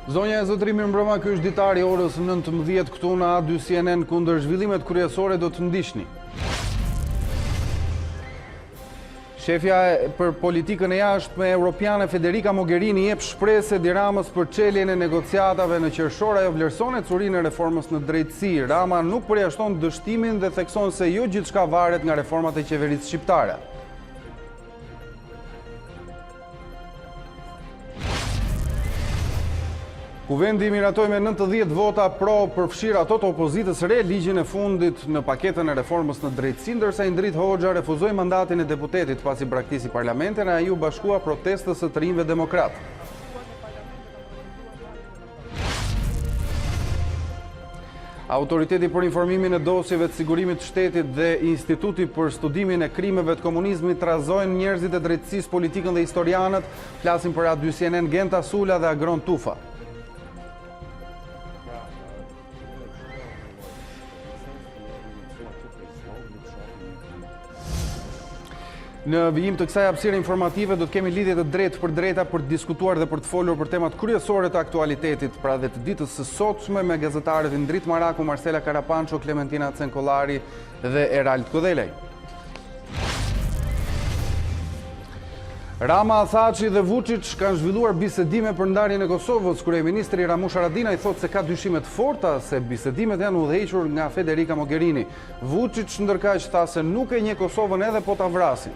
Zonja e zotëri, mirëmbrëma, ky është Ditari, orës 19 këtu në A2 CNN, kundër zhvillimet kryesore do të ndiqni. Shefja për politikën e jashtme europiane Federica Mogherini jep shpresë Edi Ramës për çeljen e negociatave në qershor. Ajo vlerëson ecurinë e reformës në drejtësi. Rama nuk përjashton dështimin dhe thekson se jo gjithçka varet nga reformat e qeverisë shqiptare. Kuvendi miratoi me 90 vota pro përfshir ato të opozitës re ligjin e fundit në paketën e reformës në drejtësi, ndërsa Indrit Hoxha refuzoi mandatin e deputetit pasi braktisi parlamentin e ai u bashkua protestës së të rinjve demokrat. Autoriteti për informimin e dosjeve të sigurimit të shtetit dhe Instituti për studimin e krimeve të komunizmit trazojnë njerëzit e drejtësisë, politikën dhe historianët. Flasin për A2 CNN Genta Sula dhe Agron Tufa. Në vijim të kësaj hapësire informative do të kemi lidhje të drejtë për drejta për të diskutuar dhe për të folur për temat kryesore të aktualitetit, pra dhe të ditës së sotshme me gazetarët Indrit Maraku, Marcela Karapanço, Klementina Cenkollari dhe Erald Kodhelaj. Rama, Thaçi dhe Vučić kanë zhvilluar bisedime për ndarjen e Kosovës. Kryeministri Ramush Haradinaj thotë se ka dyshime të forta se bisedimet janë udhëhequr nga Federica Mogherini. Vučić ndërkaq tha se nuk e njeh Kosovën edhe po ta vrasin.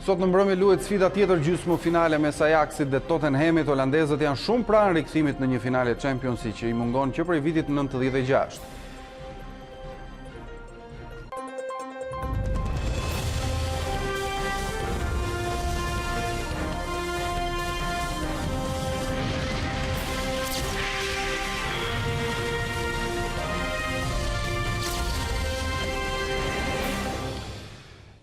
Sot në mbrëmje luhet sfida tjetër gjysmëfinale mes Ajaxit dhe Tottenhamit. Holandezët janë shumë pranë rikthimit në një finale Champions League që i mungon që prej vitit 96.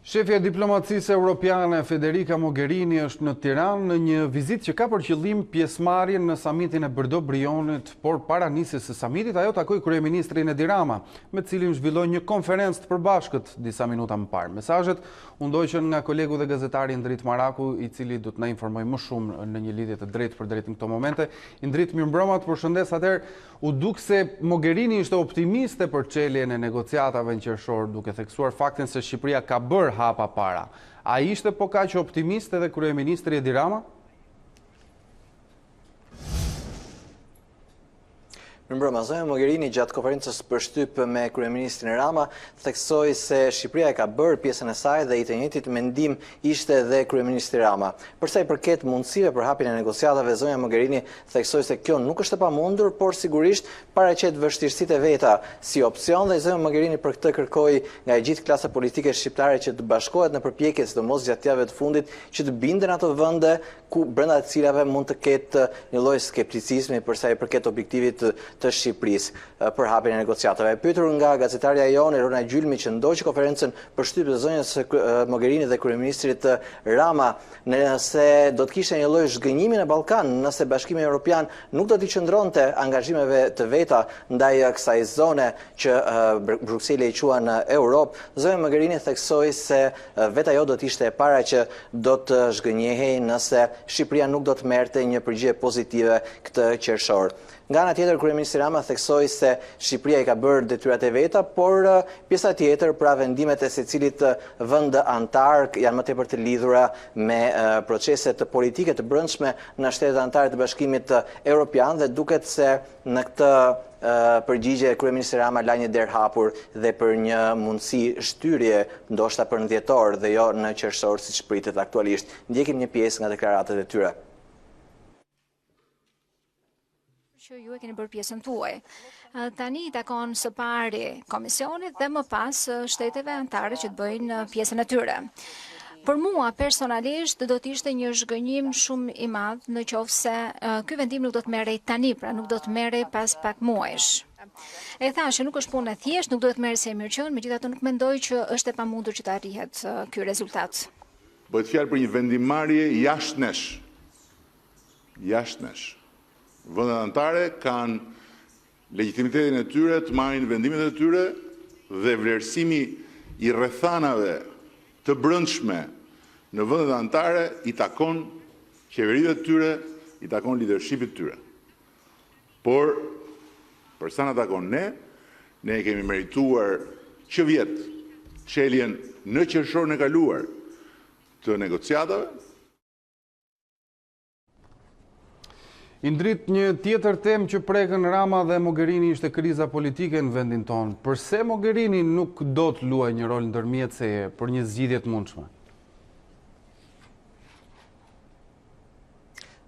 Shefja e diplomacisë europiane Federica Mogherini është në Tiranë në një vizitë që ka për qëllim pjesëmarrjen në samitin e Brdo-Brionit, por para nisjes së samitit ajo takoi kryeministrin Edi Rama, me të cilin zhvilloi një konferencë të përbashkët disa minuta më parë. Mesazhet u ndoqën nga kolegu dhe gazetari Indrit Maraku, i cili do të na informojë më shumë në një lidhje të drejtë për drejtë në këto momente. Indrit, mirëmbrëma, të përshëndes. Atëherë, u duk se Mogherini ishte optimiste për çeljen e negociatave në qershor, duke theksuar faktin se Shqipëria ka bërë hapa para. A ishte po kaq optimist edhe kryeministri Edi Rama? Mirëmbrëma, zonja Mogherini gjatë konferencës përshtyp me kryeministrin Rama theksoi se Shqipëria e ka bërë pjesën e saj dhe i të njëjtit mendim ishte dhe kryeministri Rama. Për sa i përket mundësive për hapjen e negociatave, zonja Mogherini theksoi se kjo nuk është e pamundur, por sigurisht paraqet vështirësitë e veta si opsion dhe zonja Mogherini për këtë kërkoi nga e gjithë klasa politike shqiptare që të bashkohet në përpjekje sidomos gjatë javëve të fundit që të binden ato vende ku brenda të cilave mund të ketë një lloj skepticizmi për sa i përket objektivit të Shqipërisë për hapjen e negociatave. Pyetur nga gazetarja jonë Rona Gjylmi që ndoqi konferencën për shtypje të zonjës Mogherini dhe kryeministrit Rama nëse do të kishte një lloj zhgënjimi në Ballkan, nëse Bashkimi Evropian nuk do të qëndronte angazhimeve të veta ndaj kësaj zone që Brukseli e quan Europë, zonja Mogherini theksoi se vetë ajo do të ishte e para që do të zhgënjehej nëse Shqipëria nuk do të merrte një përgjigje pozitive këtë qershor. Nga ana tjetër, kryeministri Rama theksoi se Shqipëria i ka bërë detyrat e veta, por pjesa tjetër, pra vendimet e secilit vend antar janë më tepër të lidhura me proceset politike të brendshme në shtetet anëtare të Bashkimit Evropian dhe duket se në këtë përgjigje kryeministri Rama la një derë hapur dhe për një mundësi shtyrje ndoshta për në dhjetor dhe jo në qershor siç pritet aktualisht. Ndjekim një pjesë nga deklaratat e tyre. Që ju e keni bërë pjesën tuaj. Tani i takon së pari komisionit dhe më pas shteteve anëtare që të bëjnë pjesën e tyre. Për mua personalisht do të ishte një zhgënjim shumë i madh në qoftë se ky vendim nuk do të merrej tani, pra nuk do të merrej pas pak muajsh. E thashë nuk është punë e thjeshtë, nuk do të merret se e mirëqen, megjithatë nuk mendoj që është e pamundur që të arrihet ky rezultat. Bëhet fjalë për një vendimmarrje jashtënesh. Jashtënesh. Vendet anëtare kanë legitimitetin e tyre të marrin vendimet e tyre dhe vlerësimi i rrethanave të brendshme në vendet anëtare i takon qeverive të tyre, i takon leadershipit të tyre. Por, për sa na takon ne kemi merituar që vjetë çeljen në qershorin e kaluar të negociatave. I ndrit një tjetër temë që prekën Rama dhe Mogherini ishte kriza politike në vendin tonë. Përse Mogherini nuk do të luajë një rol ndërmjetëse për një zgjidhje të mundshme?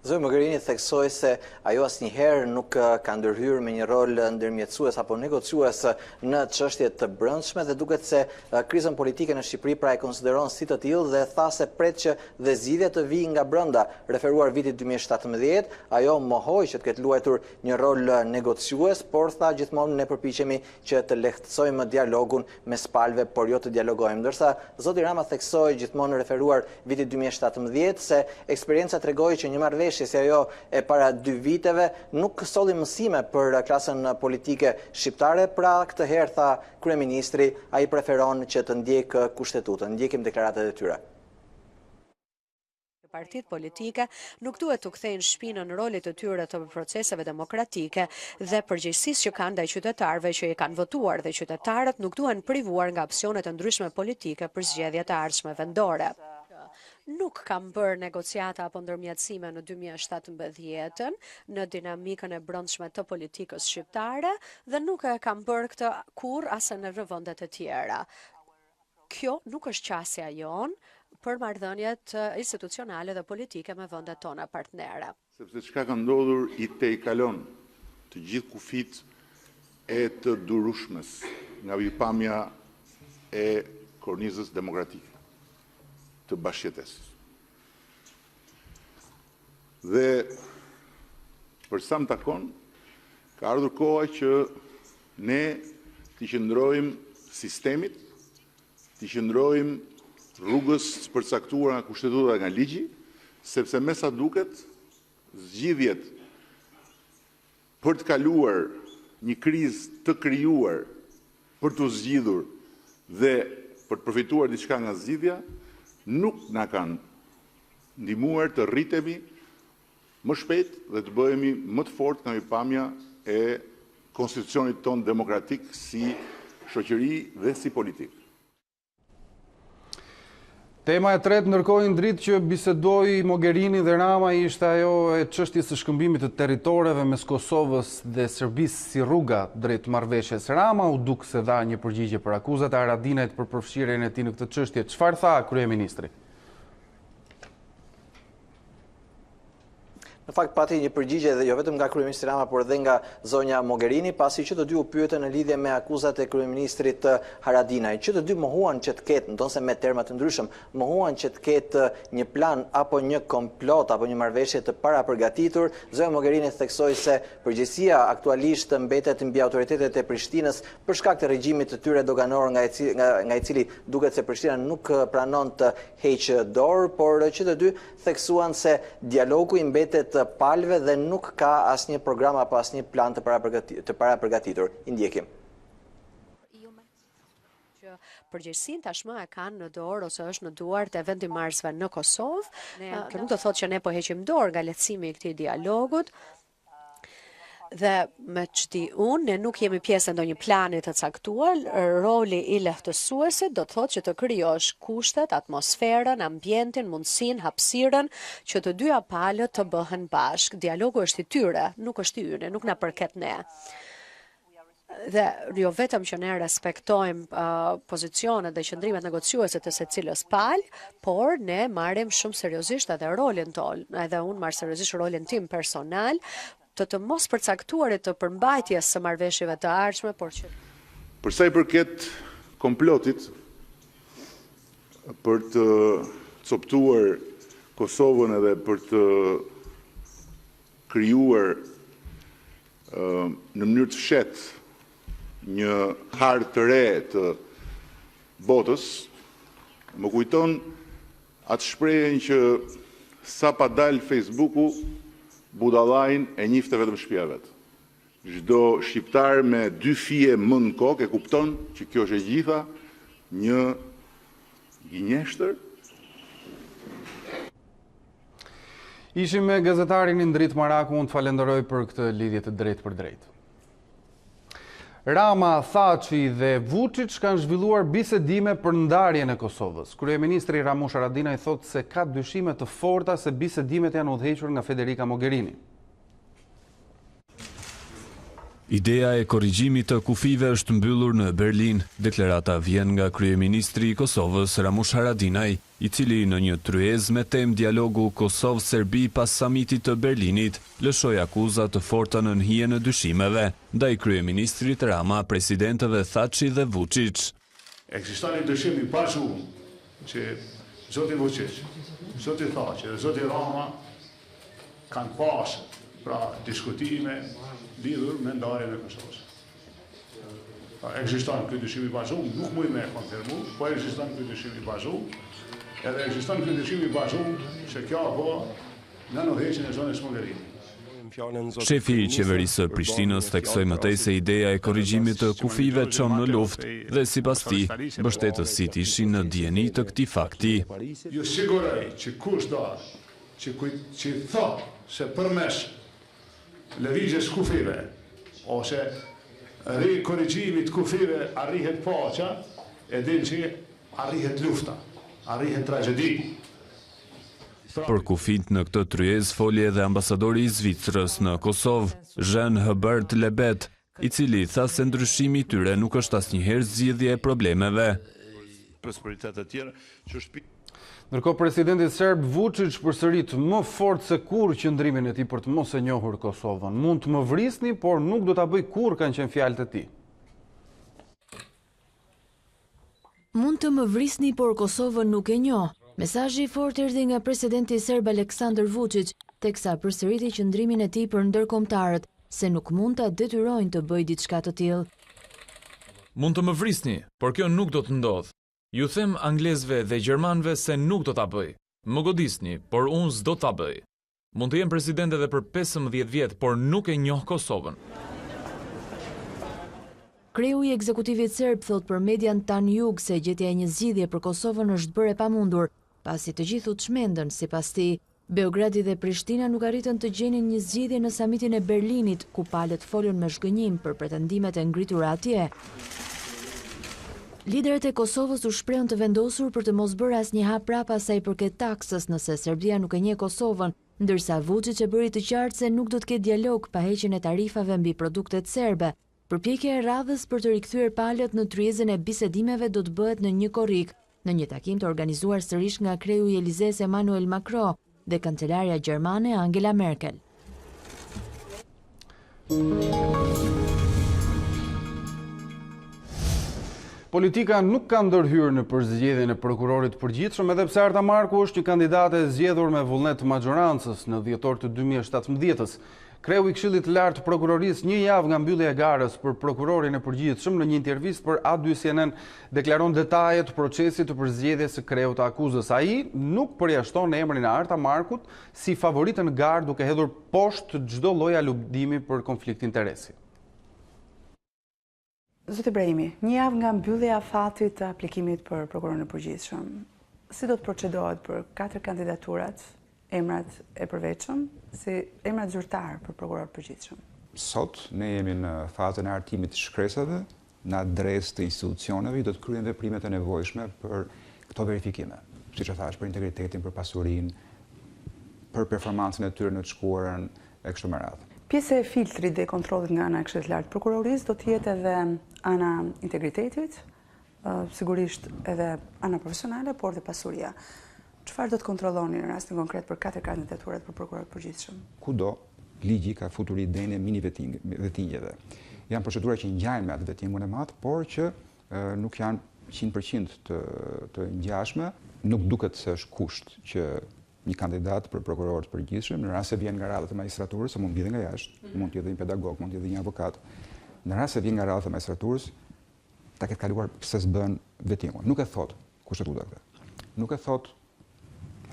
Zoti Mogherini theksoi se ajo asnjëherë nuk ka ndërhyrë me një rol ndërmjetësues apo negociues në çështje të brendshme dhe duket se krizën politike në Shqipëri pra e konsideron si të tillë dhe tha se pret që dhe zgjidhja të vijë nga brenda. Referuar vitit 2017, ajo mohoi që të ketë luajtur një rol negociues, por tha gjithmonë ne përpiqemi që të lehtësojmë dialogun mes palëve, por jo të dialogojmë. Ndërsa zoti Rama theksoi gjithmonë referuar vitit 2017 se eksperjenca tregoi që një marrëveshje si ajo e para 2 viteve nuk solli mësime për klasën politike shqiptare, pra këtë herë tha kryeministri, ai preferon që të ndjekë kushtetutën, ndjekim deklaratat e tyre. Partitë politike nuk duhet të kthejnë shpinën në rolet të tyre të proceseve demokratike dhe përgjegjësisë që kanë ndaj qytetarëve që i kanë votuar dhe qytetarët nuk duhen privuar nga opsionet e ndryshme politike për zgjedhjet e ardhshme vendore. Nuk kam bërë negociata apo ndërmjetësime në 2017 në dinamikën e brendshme të politikës shqiptare dhe nuk e kam bërë këtë kurrë as në vendet e tjera. Kjo nuk është qasja jonë për marrëdhëniet institucionale dhe politike me vendet tona partnere. Sepse çka ka ndodhur i tejkalon të gjithë kufit e të durueshmes nga pikpamja e kornizës demokratike të bashkëjetesës. Dhe për sa më takon, ka ardhur koha që ne t'i qëndrojmë sistemit, t'i qëndrojmë rrugës së përcaktuar nga kushtetuta nga ligji, sepse me sa duket, zgjidhjet për të kaluar një krizë të krijuar për të zgjidhur dhe për të përfituar diçka nga zgjidhja, nuk na kanë ndihmuar të rritemi më shpejt dhe të bëhemi më të fortë nga pikpamja e konstitucionit ton demokratik si shoqëri dhe si politikë. Tema e tretë ndërkohë i ndrit që bisedoi Mogherini dhe Rama ishte ajo e çështjes së shkëmbimit të territoreve mes Kosovës dhe Serbisë si rruga drejt marrëveshjes. Rama u duk se dha një përgjigje për akuzat e Haradinajt për përfshirjen e tij në këtë çështje. Çfarë tha kryeministri? Në fakt pati një përgjigje dhe jo vetëm nga kryeministri Rama, por edhe nga zonja Mogherini, pasi që të dy u pyetën në lidhje me akuzat e kryeministrit Haradinaj, që të dy mohuan që të ketë, ndonse me terma të ndryshëm, mohuan që të ketë një plan apo një komplot apo një marrëveshje të parapërgatitur. Zonja Mogherini theksoi se përgjegjësia aktualisht mbetet mbi autoritetet e Prishtinës për shkak të regjimit të tyre doganor nga i cili duket se Prishtina nuk pranon të heqë dorë, por që të dy theksuan se dialogu i mbetet palëve dhe nuk ka asnjë program apo asnjë plan të parapërgatitur. I ndjekim. Përgjegjësinë tashmë e kanë në dorë ose është në duart e vendimarrësve në Kosovë. Kjo nuk do thotë që ne po heqim dorë nga lehtësimi i këtij dialogut. Dhe me çdi ne nuk jemi pjesë e ndonjë plani të caktuar. Roli i lehtësuesit do të thotë që të krijosh kushtet, atmosferën, ambientin, mundësinë, hapësirën që të dyja palët të bëhen bashkë. Dialogu është i tyre, nuk është i ynë, nuk na përket ne. Dhe jo vetëm që ne respektojmë pozicionet dhe qëndrimet negociuese të secilës palë, por ne marrim shumë seriozisht edhe rolin tonë, edhe unë marr seriozisht rolin tim personal, të mos përcaktuarit të përmbajtjes së marrëveshjeve të ardhshme, por që për sa i përket komplotit për të coptuar Kosovën edhe për të krijuar në mënyrë të fshehtë një harë të re të botës, më kujton atë shprehjen që sa pa dal Facebooku, budallajin e njifte vetëm shtëpia vet. Çdo shqiptar me 2 fije më në kokë e kupton që kjo është e gjitha një gënjeshtër. Ishim me gazetarin Indrit Maraku, unë të falenderoj për këtë lidhje të drejtë për drejtë. Rama, Thaçi dhe Vučić kanë zhvilluar bisedime për ndarjen e Kosovës. Kryeministri Ramush Haradinaj thotë se ka dyshime të forta se bisedimet janë udhëhequr nga Federica Mogherini. Ideja e korrigjimit të kufive është mbyllur në Berlin. Deklarata vjen nga kryeministri i Kosovës Ramush Haradinaj, i cili në një tryezë me temë dialogu Kosovë-Serbi pas samitit të Berlinit, lëshoi akuza të forta në hijen e dyshimeve ndaj kryeministrit Rama, presidentëve Thaçi dhe Vučić. Ekziston një dyshim i pashum që zoti Vučić, zoti Thaçi dhe zoti Rama kanë pasur diskutime lidhur me ndarjen e Kosovës. Ekziston ky dyshim i pashum, nuk muj me konfirmu, po ekziston ky dyshim i pashum, edhe ekziston ky dyshim i pashum se kjo apo në udhëheqjen e zonës Mogherini. Shefi i qeverisë së Prishtinës theksoi mëtej se ideja e korrigjimit të kufive çon në luftë dhe sipas tij, mbështetësit ishin në dijeni të këtij fakti. Ju siguroj që kushdo që thot se përmes lëvizjes kufive ose korrigjimit kufive arrihet paqja, e din që arrihet lufta, arrihet tragjedi. Për kufit në këtë tryezë foli edhe ambasadori i Zvicrës në Kosovë, Jean Hubert Lebet, i cili tha se ndryshimi i tyre nuk është asnjëherë zgjidhje e problemeve. Ndërkohë presidenti serb Vučić përsërit më fort se kurrë qëndrimin e tij për të mos e njohur Kosovën. Mund të më vrisni, por nuk do ta bëj kurrë, kanë qenë fjalët e tij. Mund të më vrisni, por Kosovën nuk e njoh. Mesazhi i fortë erdhi nga presidenti serb Aleksandar Vučić, teksa përsëriti qëndrimin e tij për ndërkombëtarët, se nuk mund ta detyrojnë të bëjë diçka të tillë. Mund të më vrisni, por kjo nuk do të ndodhë. Ju them anglezëve dhe gjermanëve se nuk do ta bëj. Më godisni, por unë s'do ta bëj. Mund të jem president edhe për 15 vjet, por nuk e njoh Kosovën. Kreu i ekzekutivit serb thot për median Tanjug se gjetja e një zgjidhje për Kosovën është bërë e pamundur, pasi të gjithë u çmendën sipas tij. Beogradi dhe Prishtina nuk arritën të gjenin një zgjidhje në samitin e Berlinit, ku palët folën me zhgënjim për pretendimet e ngritura atje. Liderët e Kosovës u shprehën të vendosur për të mos bërë asnjë hap prapa sa i përket taksës nëse Serbia nuk e njeh Kosovën, ndërsa Vučić e bëri të qartë se nuk do të ketë dialog pa heqjen e tarifave mbi produktet serbe. Përpjekja e radhës për të rikthyer palët në tryezën e bisedimeve do të bëhet në një korrik, në një takim të organizuar sërish nga kreu i Elizes Emmanuel Macron dhe kancelarja gjermane Angela Merkel. Politika nuk ka ndërhyrë në përzgjedhjen e prokurorit përgjithshëm, edhe pse Arta Marku është një kandidate e zgjedhur me vullnet të majorancës në dhjetor të 2017-s. Kreu i Këshillit të Lartë të Prokurorisë një javë nga mbyllja e garës për prokurorin e përgjithshëm në një intervistë për A2 CNN deklaron detajet të procesit të përzgjedhjes së kreut të akuzës. Ai nuk përjashton emrin e Arta Markut si favoritën në garë, duke hedhur poshtë çdo lloj aludimi për konflikt interesi. Zoti Ibrahimi, një javë nga mbyllja e fatit të aplikimit për prokurorin e përgjithshëm, si do të procedohet për 4 kandidaturat, emrat e përveçëm, si emrat zyrtar për prokuror përgjithshëm? Sot ne jemi në fazën e artimit të shkresave, në adresë të institucioneve, do të kryejnë veprimet e nevojshme për këto verifikime. Siç e thash, për integritetin, për pasurinë, për performancën e tyre në të shkuarën e kështu me radhë. Pjesë e filtrit dhe kontrollit nga ana e Këshillit të Lartë të Prokurorisë do të jetë edhe ana integritetit, sigurisht edhe ana profesionale, por dhe pasuria. Çfarë do të kontrolloni në rastin konkret për 4 kandidaturat për prokuror të përgjithshëm? Kudo ligji ka futur idenë e mini vetingjeve. Janë procedura që ngjajnë me atë vetingun e madh, por që nuk janë 100% të ngjashme. Nuk duket se është kusht që një kandidat për prokuror të përgjithshëm, në rast se vjen nga radhët e magistraturës, se mund të vijë nga jashtë, mund të jetë një pedagog, mund të jetë një avokat, në rast se vjen nga radhët e magistraturës, ta ketë kaluar pse s'bën vetingun. Nuk e thot kushtetuta këtë. Nuk e thot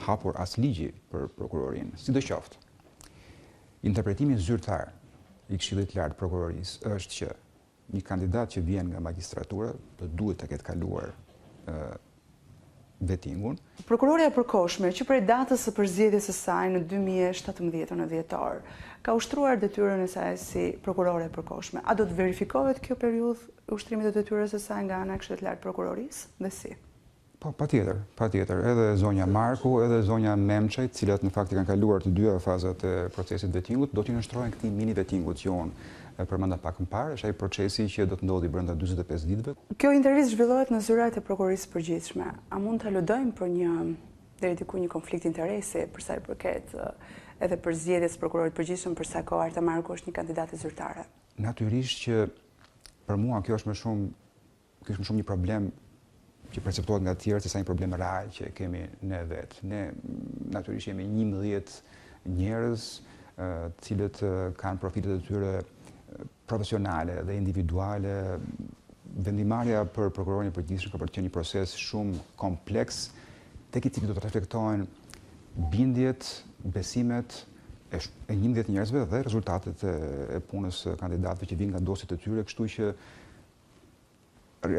hapur as ligji për prokurorin. Sidoqoftë, interpretimi zyrtar i Këshillit të Lartë të Prokurorisë është që një kandidat që vjen nga magistratura do duhet të ketë kaluar vettingun. Prokuroria e përkohshme që prej datës së përzgjedhjes së saj në 2017 në dhjetor ka ushtruar detyrën e saj si prokurore e përkohshme. A do të verifikohet kjo periudhë ushtrimit të detyrës së saj nga ana e Këshillit të Lartë të Prokurorisë dhe si? Po, patjetër. Edhe zonja Marku, edhe zonja Memçaj, të cilat në fakt i kanë kaluar të dyja fazat e procesit vettingut, do t'i nështrojnë këtij mini vettingut që unë përmenda pak më parë, është ai procesi që do të ndodhi brenda 45 ditëve. Kjo intervistë zhvillohet në zyrat e prokurorisë përgjithshme. A mund të aludojmë për deri diku një konflikt interesi për sa i përket edhe për zgjedhjes prokurorit përgjithshëm, për sa kohë Arta Marku është një kandidate zyrtare? Natyrisht që për mua kjo është më shumë një problem që perceptohet nga të tjerë se sa një problem real që kemi ne vetë. Ne natyrisht jemi 11 njerëz të cilët kanë profitet e tyre profesionale dhe individuale. Vendimarrja për prokurorin e përgjithshëm ka për të qenë një proces shumë kompleks, tek i cili do të reflektohen bindjet, besimet e 11 njerëzve dhe rezultatet e punës kandidatëve që vinë nga dosjet e tyre, kështu që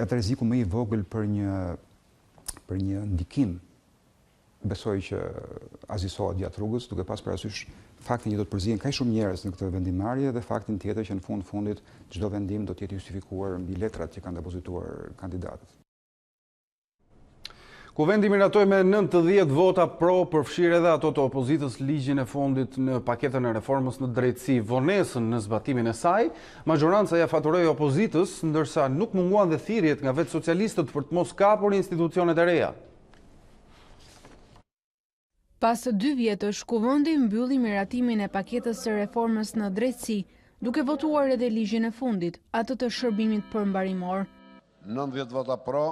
atë rreziku më i vogël për një ndikim besoj që azisohet gjatë rrugës, duke pas parasysh faktin që do të përzihen kaq shumë njerëz në këtë vendimarrje dhe faktin tjetër që në fundit çdo vendim do të jetë justifikuar mbi letrat që kanë depozituar kandidatët. Kuvendi miratoi me 90 vota pro, përfshirë edhe ato të opozitës ligjin e fundit në paketën e reformës në drejtësi. Vonesën në zbatimin e saj, majoranca ja faturoi opozitës, ndërsa nuk munguan dhe thirrjet nga vetë socialistët për të mos kapur institucionet e reja. Pas 2 vjetësh, Kuvendi mbylli miratimin e paketës së reformës në drejtësi, duke votuar edhe ligjin e fundit, atë të shërbimit përmbarimor. 90 vota pro.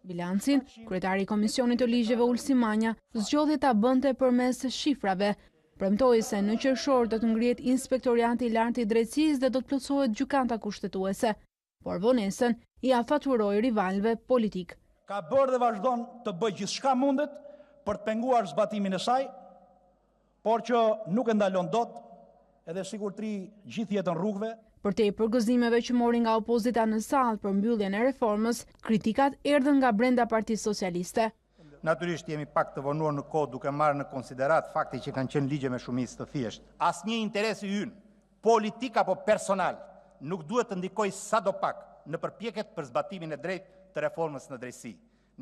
Bilancin, kryetari i Komisionit të Ligjeve Ulsi Manja zgjodhi ta bënte përmes shifrave. Premtoi se në qershor do të ngrihet Inspektoriati i Lartë i Drejtësisë dhe do të plotësohet gjykata kushtetuese, por vonesën ia faturoi rivalëve politik. Ka bërë dhe vazhdon të bëjë gjithçka mundet për të penguar zbatimin e saj, por që nuk e ndalon dot, edhe sigurtri gjithë jetën rrugëve. Për te përgëzimeve që mori nga opozita në sallë për mbylljen e reformës, kritikat erdhën nga brenda Partisë Socialiste. Natyrisht jemi pak të vonuar në kohë duke marrë në konsiderat fakti që kanë qenë ligje me shumicë të thjeshtë. Asnjë interesi ynë, politik apo personal, nuk duhet të ndikojë sadopak në përpjekjet për zbatimin e drejtë të reformës në drejtësi.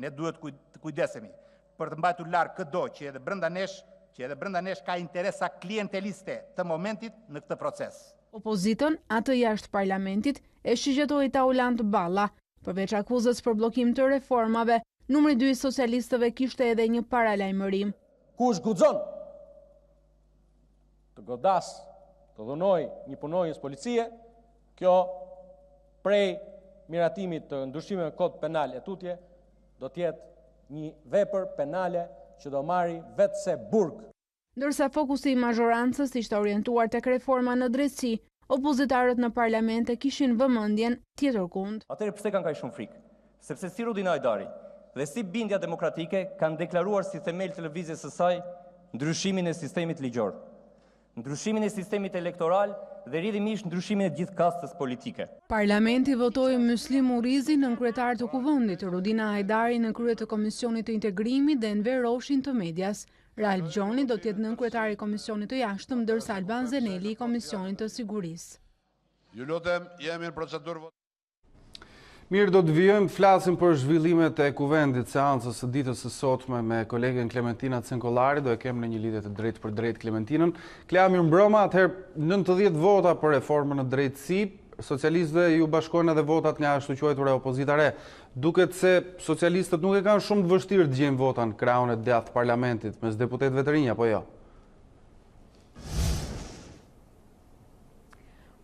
Ne duhet të kujdesemi për të mbajtur larg çdo që edhe brenda nesh ka interesa klienteliste të momentit në këtë proces. Opozitën, atë jashtë parlamentit, e shigjetoi taulant balla. Përveç akuzës për bllokim të reformave, numri 2 i socialistëve kishte edhe një paralajmërim. Kush guxon të godas, të dhunoj një punonjës policie, kjo prej miratimit të ndryshimeve në Kodin Penal e tutje, do të jetë një vepër penale që do marri vetë se burg. Ndërsa fokusi i majorancës ishte orientuar tek reforma në drejtësi, opozitarët në parlamente kishin vëmendjen tjetër kund. Atëherë pse kanë kaq shumë frikë? Sepse si Rudina Hajdari dhe si bindja demokratike kanë deklaruar si themel të lëvizjes së saj ndryshimin e sistemit ligjor, ndryshimin e sistemit elektoral dhe rrjedhimisht ndryshimin e gjithë kastës politike. Parlamenti votoi Myslim Urizi në kryetar të Kuvendit, Rudina Hajdari në krye të Komisionit të Integrimit dhe Enver Roshin të Medias. Ralf Gjoni do t'jetë nën kryetari i Komisionit të Jashtëm, ndërsa Alban Zeneli i Komisionit të Sigurisë. Ju lutem, jemi në procedurë. Mirë, do të vijojmë flasim për zhvillimet e Kuvendit, seancës së ditës së sotme me kolegen Klementina Cenkollari, do e kem në një lidhje të drejtë për drejtë Klementinën. Klea, mirëmbrëma, atëherë 90 vota për reformën në drejtësi, socialistëve ju bashkojnë edhe votat nga ashtu quajtura opozitare. Duket se socialistët nuk e kanë shumë të vështirë të gjejnë vota në krahun e djathtë parlamentit mes deputetëve të rinj apo jo?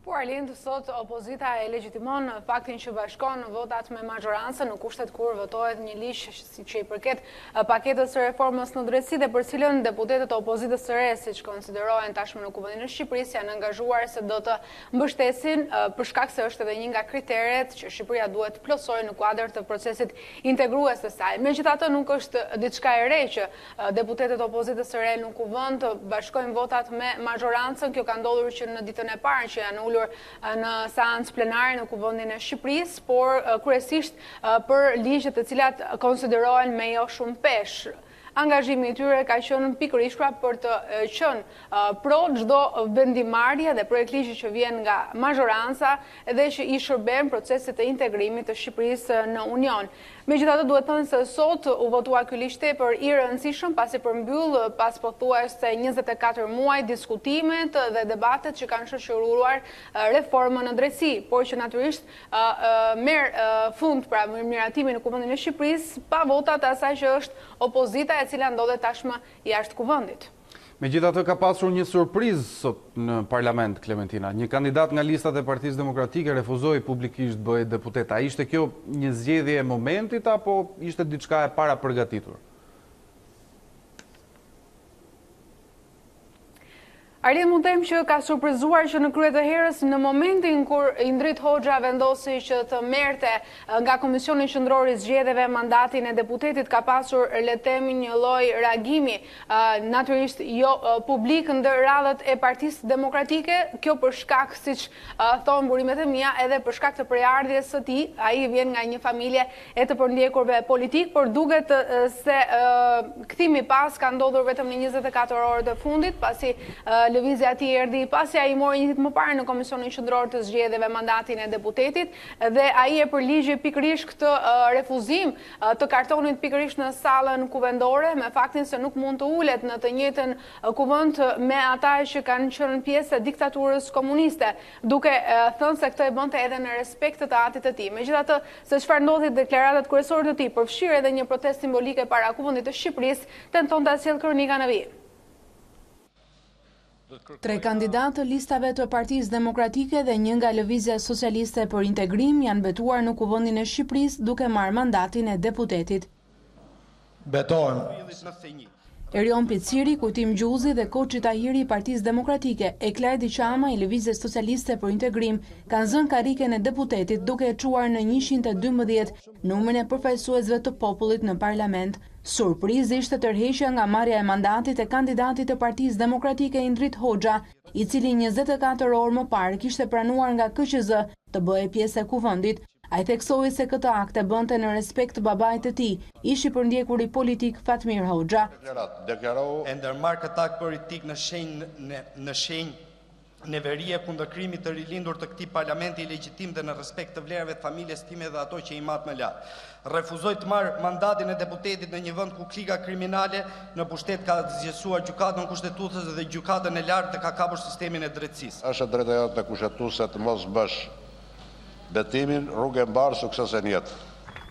Por Arlind, sot opozita e legjitimon faktin që bashkon votat me majorancën në kushtet kur votohet një ligj që i përket paketës së reformës në drejtësi dhe për cilën deputetët e opozitës së re, siç konsiderohen tashmë në Kuvendin e Shqipërisë, janë angazhuar se do të mbështesin për shkak se është edhe një nga kriteret që Shqipëria duhet të plotësojë në kuadër të procesit integrues të saj. Megjithatë, nuk është diçka e re që deputetët e opozitës së re në Kuvend të bashkojnë votat me majorancën. Kjo ka ndodhur që në ditën e parë që janë ulur në seancë plenare në Kuvendin e Shqipërisë, por kryesisht për ligjet të cilat konsiderohen me jo shumë peshë. Angazhimi i tyre ka qenë pikërisht për të qenë pro çdo vendimarrje dhe projekt ligji që vjen nga mazhoranca dhe që i shërben procesit të integrimit të Shqipërisë në Union. Megjithatë, duhet thënë se sot u votua ky ligj tepër i rëndësishëm pasi përmbyll pas pothuajse 24 muaj diskutimet dhe debatet që kanë shoqëruar reformën në drejtësi, por që natyrisht merr fund pra miratimin në Kuvendin e Shqipërisë pa votat e asaj që është opozita e cila ndodhet tashmë jashtë kuvendit. Megjithatë ka pasur një surprizë sot në parlament, Klementina. Një kandidat nga listat e Partisë Demokratike refuzoi publikisht bëhet deputet. A ishte kjo një zgjedhje e momentit apo ishte diçka e para përgatitur? Arjen, mund të them që ka surprizuar që në krye të herës në momentin kur Indrit Hoxha vendosi që të merrte nga Komisioni Qendror i Zgjedhjeve mandatin e deputetit, ka pasur le të themi një lloj reagimi natyrisht jo publik ndër radhët e Partisë Demokratike, kjo për shkak siç thon burimet e mia edhe për shkak të prejardhjes së tij. Ai vjen nga një familje e të përndjekurve politik, por duket se kthimi pas ka ndodhur vetëm në 24 orët e fundit, pasi lëvizja e tij erdhi pasi ai mori një ditë më parë në Komisionin Qendror të Zgjedhjeve mandatin e deputetit dhe ai e përligji pikërisht këtë refuzim të kartonit pikërisht në sallën kuvendore, me faktin se nuk mund të ulet në të njëjtën kuvend me ata që kanë qenë pjesë e diktaturës komuniste, duke thënë se këtë e bënte edhe në respekt të atit të tij. Megjithatë, se çfarë ndodhi deklaratat kryesore të tij, përfshirë edhe një protestë simbolike para kuvendit të Shqipërisë, tenton ta sjellë kronika në vijim. 3 kandidatë të listave të Partisë Demokratike dhe një nga Lëvizja Socialiste për Integrim janë betuar në Kuvendin e Shqipërisë duke marrë mandatin e deputetit. Betohem. Erion Piciri, Kujtim Gjuzi dhe Koçi Tahiri i Partisë Demokratike e Klajdi Çama i Lëvizjes Socialiste për Integrim kanë zënë karriken e deputetit duke e çuar në 112 numrin e përfaqësuesve të popullit në parlament. Surprizë ishte tërheqja nga marrja e mandatit e kandidatit të Partisë Demokratike Indrit Hoxha, i cili 24 orë më parë kishte pranuar nga KQZ të bëhej pjesë e kuvendit. Ai theksoi se këtë akt e bënte në respekt të babait të tij, ish i përndjekuri politik Fatmir Hoxha. E ndërmarr këtë akt politik në shenjë neverie kundër krimit të rilindur të këtij parlamenti i legjitim dhe në respekt të vlerave të familjes time dhe ato që i mat më lart. Refuzoj të marr mandatin e deputetit në një vend ku klika kriminale në pushtet ka zgjesuar gjykatën kushtetuese dhe gjykatën e lartë ka kapur sistemin e drejtësisë. Është drejta jote të kushtetuese të mos bësh betimin, rrugë e mbarë, sukses e njetë.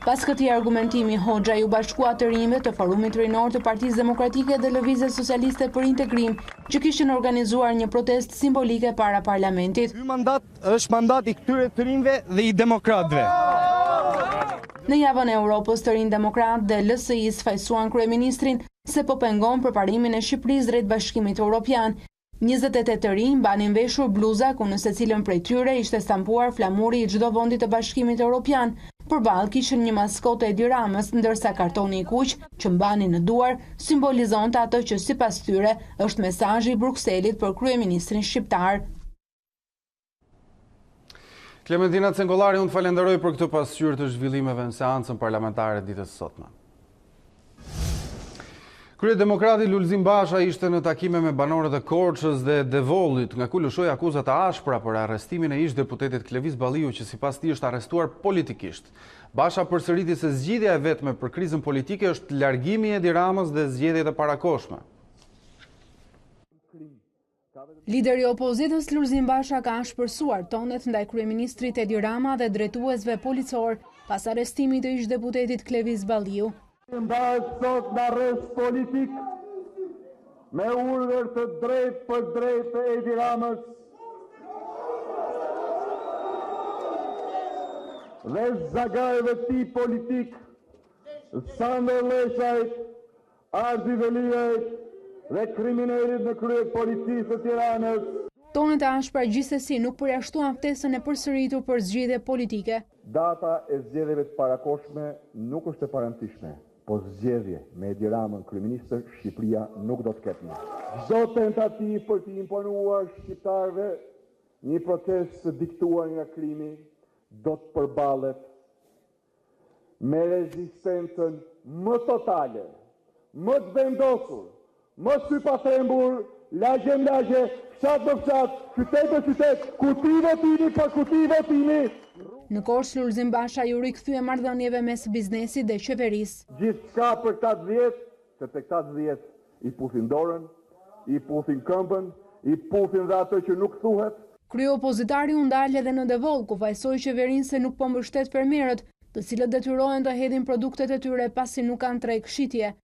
Pas këtij argumentimi, Hoxha ju bashkua të rinjve të Forumit Rinor të Partisë Demokratike dhe Lëvizjes Socialiste për Integrim, që kishin organizuar një protestë simbolike para parlamentit. Ky mandat është mandat i këtyre të rinjve dhe i demokratëve. Në javën e Europës, të rinj demokrat dhe LSI-s fajsuan kryeministrin se po pengon përparimin e Shqipërisë drejt Bashkimit Evropian. 28 të rinj mbanin veshur bluza ku në secilën prej tyre ishte stampuar flamuri i çdo vendi të Bashkimit Evropian. Përballë kishin një maskote e Diramës, ndërsa kartoni i kuq që mbanin në duar simbolizonte atë që sipas tyre është mesazhi i Brukselit për kryeministrin shqiptar. Klementina Cengollari, unë të falenderoj për këtë pasqyrë të zhvillimeve në seancën parlamentare ditës sotme. Kryedemokrati Lulzim Basha ishte në takime me banorët e Korçës dhe Devollit, nga ku lëshoi akuzat të ashpra për arrestimin e ish deputetit Klevis Balliu, që sipas tij është arrestuar politikisht. Basha përsëriti se zgjidhja e vetme për krizën politike është largimi i Edi Ramës dhe zgjedhjet e parakohshme. Lideri i opozitës Lulzim Basha ka shpërsuar tonet ndaj kryeministrit Edi Rama dhe drejtuesve policor pas arrestimit të ish deputetit Klevis Balliu. Ndahet sot në arrest politik me urdhër të drejt për drejt të Edi Ramës dhe zagajve ti politik, Sander Leshajt, Ardi Velijajt dhe kriminerit në krye policisë të Tiranës. Tonet e ashpra gjithsesi nuk përjashtuan ftesën e përsëritur për zgjedhje politike. Data e zgjedhjeve të parakohshme nuk është e parantishme, po zgjedhje me Edi Ramën kryeministër Shqipëria nuk do të ketë më. Çdo tentativë për të imponuar shqiptarëve një proces të diktuar nga krimi do të përballet me rezistencën më totale, më të vendosur, më sypatrembur, lagje në lagje, fshat për fshat, qytet për qytet, kuti votimi për kuti votimi. Në Korçë, Lulzim Basha ju rikthye marrëdhënieve mes biznesit dhe qeverisë. Gjithçka për këta 10, se te këta 10 i puthin dorën, i puthin këmbën, i puthin dhe ato që nuk thuhet. Kryeopozitari u ndal edhe në Devoll, ku fajsoi qeverinë se nuk po mbështet fermerët, të cilët detyrohen të hedhin produktet e tyre pasi nuk kanë treg shitje.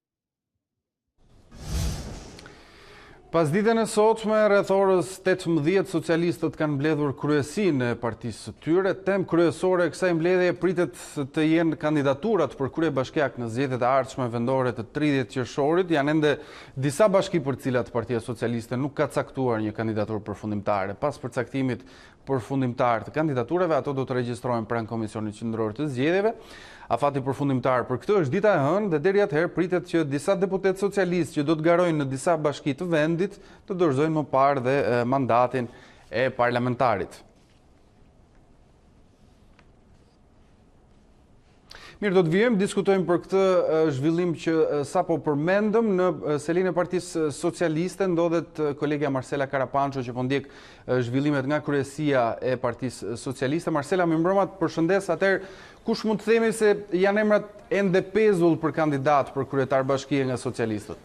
Pas ditën e sotme, rreth orës 18 socialistët kanë mbledhur kryesinë e partisë së tyre. Temë kryesore e kësaj mbledhjeje pritet të jenë kandidaturat për kryebashkiak në zgjedhjet e ardhshme vendore të 30 qershorit. Janë ende disa bashki për cilat Partia Socialiste nuk ka caktuar një kandidaturë përfundimtare. Pas përcaktimit përfundimtar të kandidaturave, ato do të regjistrohen pranë Komisionit Qendror të Zgjedhjeve. Afati përfundimtar për këtë është dita e hënë dhe deri atëherë pritet që disa deputet socialistë që do të garojnë në disa bashki të vendit të dorëzojnë më parë dhe mandatin e parlamentarit. Mirë, do të vijmë, diskutojmë për këtë zhvillim që sapo përmendëm. Në selinë e Partisë Socialiste ndodhet kolegja Marcela Karapanço që po ndjek zhvillimet nga kryesia e Partisë Socialiste. Marcela, mirëmbrëma, përshëndes. Atëherë, kush mund të themi se janë emrat ende pezull për kandidat për kryetar bashkie nga socialistët?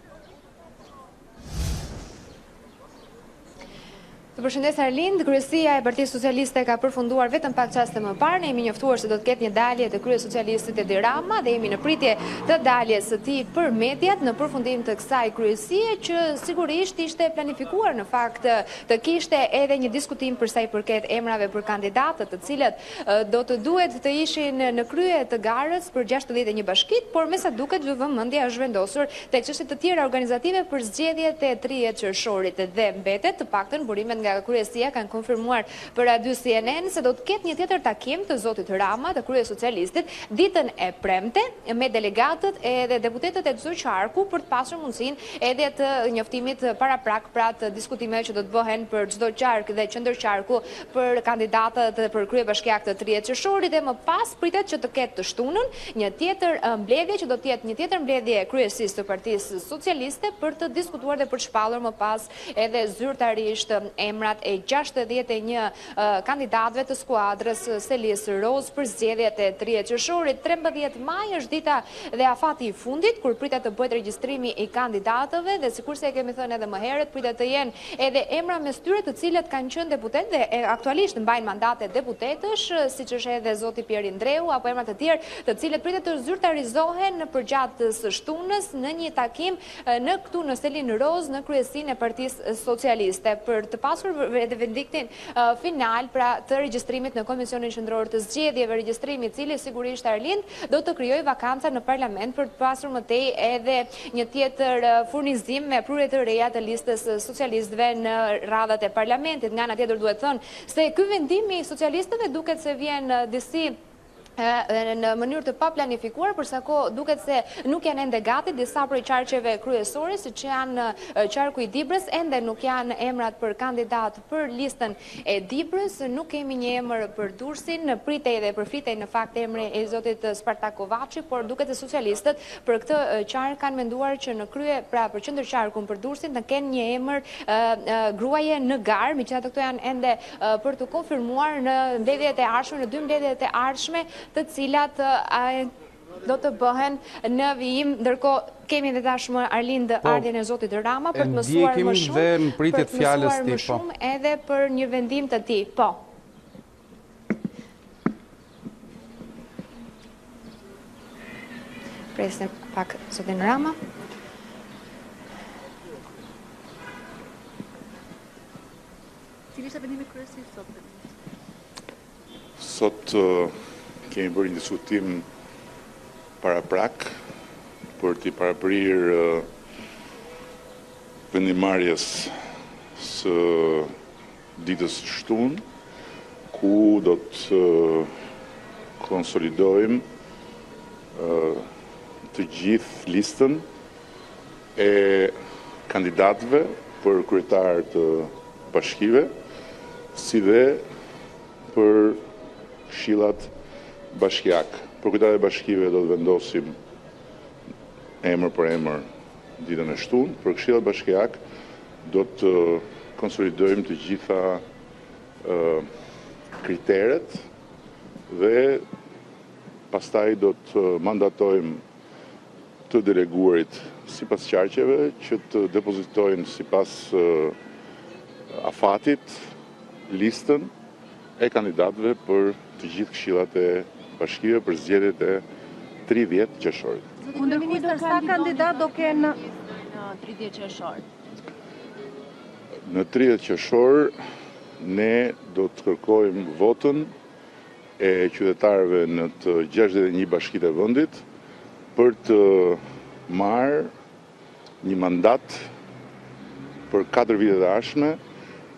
Të përshëndes Arlind, kryesia e Partisë Socialiste ka përfunduar vetëm pak çaste më parë. Ne jemi njoftuar se do të ketë një dalje të kryesocialistit Edi Rama dhe jemi në pritje të daljes së tij për mediat në përfundim të kësaj kryesie që sigurisht ishte planifikuar në fakt të kishte edhe një diskutim për sa i përket emrave për kandidatët të cilët do të duhet të ishin në krye të garës për 61 bashkit, por me sa duket vëmendja është vendosur tek çështje të tjera organizative për zgjedhjet e 30 qershorit dhe mbetet të paktën burimet nga kryesia kanë konfirmuar për A2 CNN se do të ketë një tjetër takim të zotit Rama të kryesocialistit ditën e premte me delegatët edhe deputetët e çdo qarku për të pasur mundësinë edhe të njoftimit paraprak pra të diskutimeve që do të bëhen për çdo qark dhe qendërqarku për kandidatët për kryebashkiak të 30 qershorit dhe më pas pritet që të ketë të shtunën një tjetër mbledhje që do të jetë një tjetër mbledhje e kryesisë të Partisë Socialiste për të diskutuar dhe për të shpallur më pas edhe zyrtarisht emrat e 61 kandidatëve të skuadrës Selis Roz për zgjedhjet e 30 qershorit. 13 maj është dita dhe afati i fundit kur pritet të bëhet regjistrimi i kandidatëve dhe sikurse e kemi thënë edhe më herët pritet të jenë edhe emra mes tyre të cilët kanë qenë deputet dhe aktualisht mbajnë mandate deputetësh, siç është edhe zoti Pier Indreu apo emra të tjerë të cilët pritet të zyrtarizohen në përgjatë së shtunës në një takim në këtu në Selin Roz në kryesinë e Partisë Socialiste për të pasur edhe verdiktin final pra të regjistrimit në Komisionin Qendror të Zgjedhjeve, regjistrimi i cili sigurisht Arlind do të krijojë vakanca në parlament për të pasur më tej edhe një tjetër furnizim me prurje të reja të listës socialistëve në radhat e parlamentit. Nga ana tjetër duhet thënë se ky vendim i socialistëve duket se vjen disi në mënyrë të paplanifikuar, përsa ko duket se nuk janë ende gati disa prej qarqeve kryesore, siç janë qarku i Dibrës, ende nuk janë emrat për kandidat për listën e Dibrës, nuk kemi një emër për Durrësin, pritej dhe përflitej në fakt emri e zotit Spartak Kovaçi, por duket se socialistët për këtë qark kanë menduar që në krye, pra për qendërqarkun për Durrësin, të kenë një emër gruaje në gar, megjithatë këto janë ende për të konfirmuar në mbledhjet e ardhshme, në 2 mbledhjet e ardhshme, të cilat do të bëhen në vijim, ndërkohë kemi dhe tashmë Arlind ardhjen e zotit Rama për të mësuar më shumë, edhe për një vendim të tij. Po. Presim pak zotin Rama. Cili ishte vendimi kryesor sot? Sot kemi bërë një diskutim paraprak për t'i paraprirë vendimarrjes së ditës së shtunë, ku do të konsolidojmë të gjithë listën e kandidatëve për kryetar të bashkive si dhe për këshillat bashkiak. Për Kryetarin e Bashkive do të vendosim emër për emër ditën e shtunë. Për këshillat bashkiak do të konsolidojmë të gjitha kriteret dhe pastaj do të mandatojmë të deleguarit sipas qarqeve që të depozitojnë sipas afatit listën e kandidatëve për të gjithë këshillat e bashkive për zgjedhjet e 30 qershorit. Kundërministër, sa kandidat do kenë në 30 qershor? Në 30 qershor ne do të kërkojmë votën e qytetarëve në të 61 bashkitë e vendit për të marrë një mandat për 4 vite të ardhshme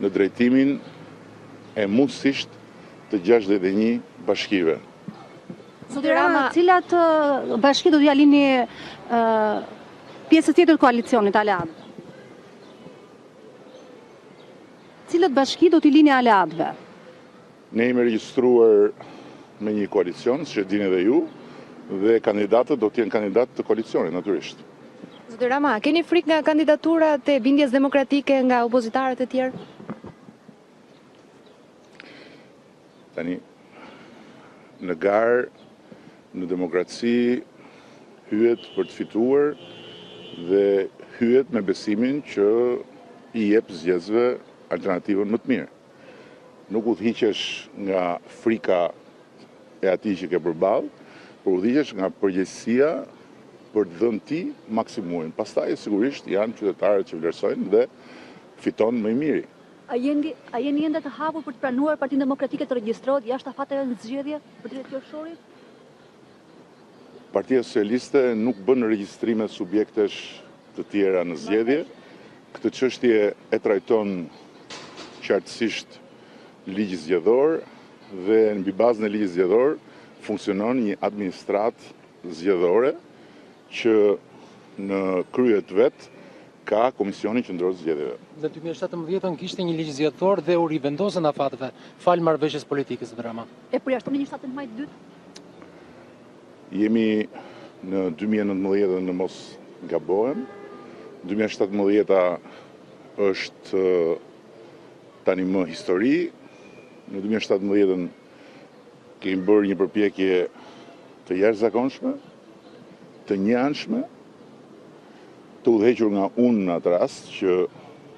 në drejtimin e mundësisht të 61 bashkive. Zoti Rama, cilat bashki do t'ja lini pjesës tjetër të koalicionit aleatëve? Cilët bashki do t'i lini aleatëve? Ne jemi regjistruar me një koalicion, siç e dini edhe ju, dhe kandidatët do t'jenë kandidatë të koalicionit, natyrisht. Zoti Rama, keni frikë nga kandidaturat e bindjes demokratike nga opozitarët e tjerë? Tani, në garë, në demokraci, hyet për të fituar dhe hyet me besimin që i jep zgjedhësve alternativën më të mirë. Nuk udhëhiqesh nga frika e atij që ke përballë, por udhëhiqesh nga përgjegjësia për të dhënë ti maksimumin. Pastaj sigurisht janë qytetarët që vlerësojnë dhe fiton më i miri. A jeni ende të hapur për të pranuar Partinë Demokratike të regjistrohet jashtë afateve në zgjedhje për 30 qershorit? Partia Socialiste nuk bën regjistrime subjektesh të tjera në zgjedhje. Këtë çështje e trajton qartësisht ligji zgjedhor dhe mbi bazën e ligjit zgjedhor funksionon një administratë zgjedhore që në krye të vet ka Komisioni Qendror të Zgjedhjeve. Në 2017 kishte një ligj zgjedhor dhe u rivendosën afateve fal marrëveshjes politike së drama. E përjashton 17 maj 2? Jemi në 2019 në mos gabohem. 2017 është tani më histori. Në 2017 kemi bërë një përpjekje të jashtëzakonshme, të njanshme, të udhëhequr nga unë në atë rast, që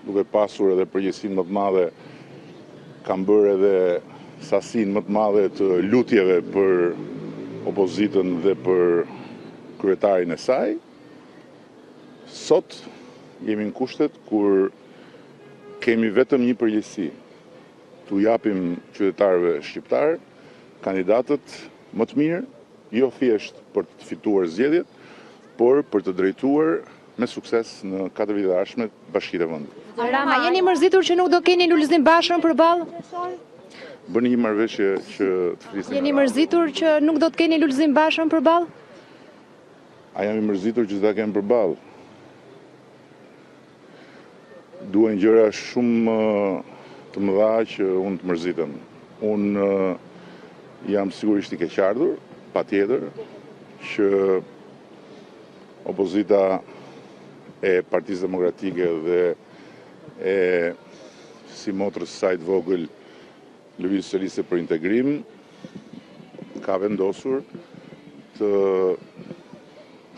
duke pasur edhe përgjegjësinë më të madhe, kam bërë edhe sasinë më të madhe të lutjeve për opozitën dhe për kryetarin e saj. Sot jemi në kushtet kur kemi vetëm një përgjegjësi, t'u japim qytetarëve shqiptar kandidatët më të mirë, jo thjesht për të fituar zgjedhjet, por për të drejtuar me sukses në 4 vite të ardhshme bashkitë e vendit. Rama, jeni mërzitur që nuk do keni Lulzim Bashën përballë? Bëni një marrëveshje që të flisni. Jeni mërzitur që nuk do të keni Lulzim Bashën përballë? A jam i mërzitur që ta kem përballë? Duhen gjëra shumë të mëdha që unë të mërzitem. Unë jam sigurisht i keqardhur, patjetër, që opozita e Partisë Demokratike dhe e si motrës saj të vogël Lëvizja Socialiste për Integrim ka vendosur të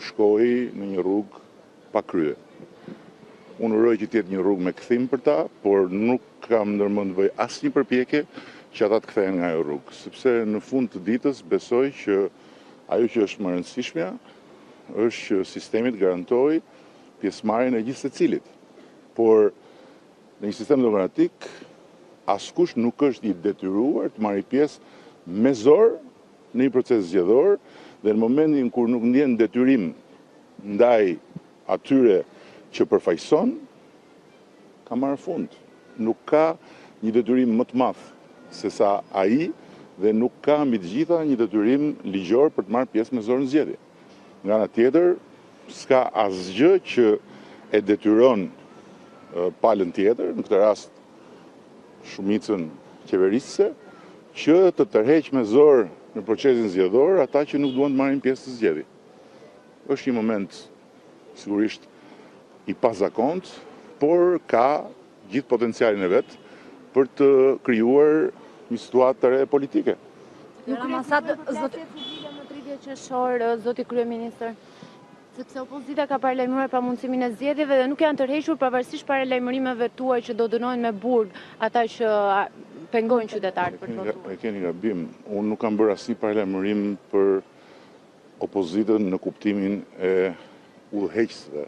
shkojë në një rrugë pa krye. Unë uroj që të jetë një rrugë me kthim për ta, por nuk kam ndërmend të bëj asnjë përpjekje që ata të kthehen nga ajo rrugë, sepse në fund të ditës besoj që ajo që është më rëndësishmja është që sistemi të garantojë pjesëmarrjen e gjithë secilit. Por në një sistem demokratik askush nuk është i detyruar të marrë pjesë me zor në një proces zgjedhor dhe në momentin kur nuk ndjen detyrim ndaj atyre që përfaqëson, ka marrë fund. Nuk ka një detyrim më të madh se sa ai dhe nuk ka mbi të gjitha një detyrim ligjor për të marrë pjesë me zor në zgjedhje. Nga ana tjetër, s'ka asgjë që e detyron palën tjetër, në këtë rast shumicën qeverisë që të tërheq me zor në procesin zgjedhor ata që nuk duan të marrin pjesë të zgjedhjeve. Është një moment sigurisht i pazakont, por ka gjithë potencialin e vet për të krijuar një situatë të re politike. Ramasat zoti civile më 30 qershor, zoti kryeministër, sepse opozita ka paralajmëruar pamundësimin e zgjedhjeve dhe nuk janë tërhequr pavarësisht paralajmërimeve tuaj që do dënojnë me burg ata që pengojnë qytetarët për të votuar. E keni gabim. Unë nuk kam bërë asnjë paralajmërim për opozitën në kuptimin e udhëheqësve,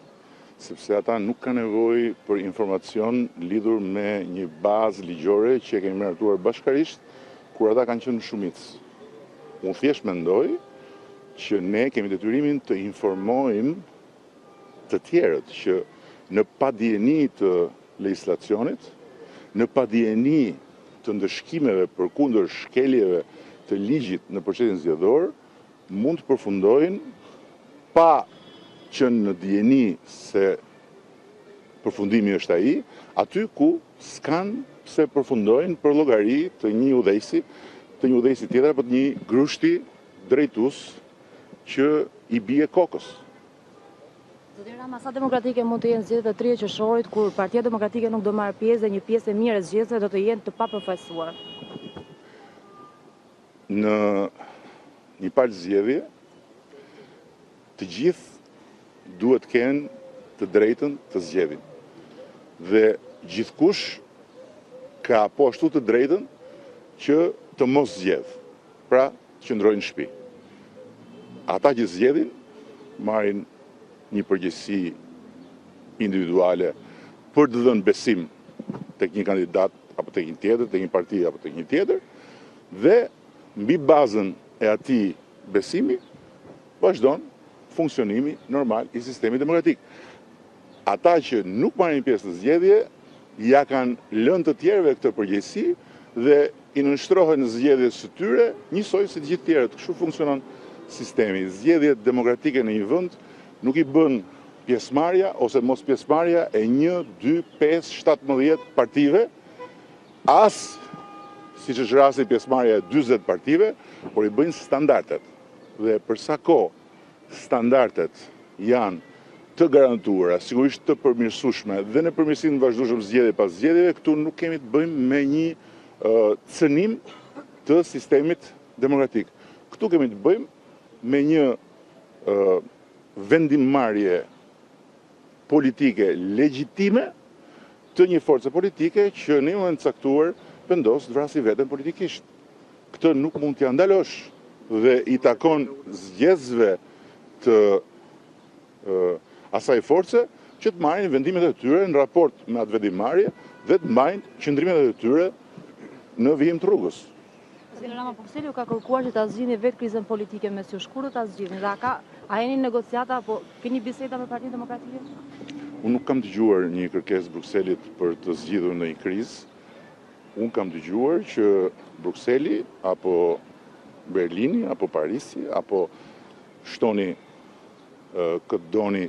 sepse ata nuk kanë nevojë për informacion lidhur me një bazë ligjore që e kemi miratuar bashkërisht kur ata kanë qenë në shumicë. Unë thjesht mendoj që ne kemi detyrimin të informojmë të tjerët që në padijeni të legjislacionit, në padijeni të ndëshkimeve përkundër shkeljeve të ligjit në procesin zgjedhor, mund të përfundojnë pa qenë në dijeni se përfundimi është ai, aty ku s'kan pse përfundojnë për llogari të një udhëheqësi tjetër apo të një grushti drejtues që i bie kokës. Zoti Rama, sa demokratike mund të jenë zgjedhjet e 30 qershorit kur Partia Demokratike nuk do marrë pjesë dhe një pjesë e mirë e zgjedhjeve do të jenë të papërfaqësuar? Në një palë zgjedhje, të gjithë duhet kenë të drejtën të zgjedhin. Dhe gjithkush ka po ashtu të drejtën që të mos zgjedh, pra qëndrojnë në shtëpi. Ata që zgjedhin marrin një përgjegjësi individuale për të dhënë besim tek një kandidat apo tek një tjetër, tek një parti apo tek një tjetër, dhe mbi bazën e atij besimi vazhdon funksionimi normal i sistemit demokratik. Ata që nuk marrin pjesë në zgjedhje ja kanë lënë të tjerëve këtë përgjegjësi dhe i nënshtrohen në zgjedhjet së tyre njësoj si të gjithë tjerët. Kështu funksionon sistemi. Zgjedhjet demokratike në një vend nuk i bën pjesëmarrja ose mos pjesëmarrja e 1, 2, 5, 17 partive, as siç është rasti pjesëmarrja e 40 partive, por i bëjnë standardet. Dhe për sa kohë standardet janë të garantuara, sigurisht të përmirësueshme dhe në përmirësimin e vazhdueshëm zgjedhje pas zgjedhjeve, këtu nuk kemi të bëjmë me një cënim të sistemit demokratik. Këtu kemi të bëjmë me një vendimmarrje politike legjitime të një force politike që në një moment të caktuar vendos të vrasë veten politikisht. Këtë nuk mund t'ia ndalosh dhe i takon zgjedhësve të asaj force që të marrin vendimet e tyre në raport me atë vendimmarrje dhe të mbajnë qëndrimet e tyre në vijim të rrugës. Zoti Rama, po pse ju ka kërkuar që ta zgjidhni vetë krizën politike mes jush? Kur do ta zgjidhni? Dhe a jeni negociata apo keni biseda me Partinë Demokratike? Unë nuk kam dëgjuar një kërkesë Brukselit për të zgjidhur ndonjë krizë. Unë kam dëgjuar që Brukseli apo Berlini apo Parisi apo shtoni këtë doni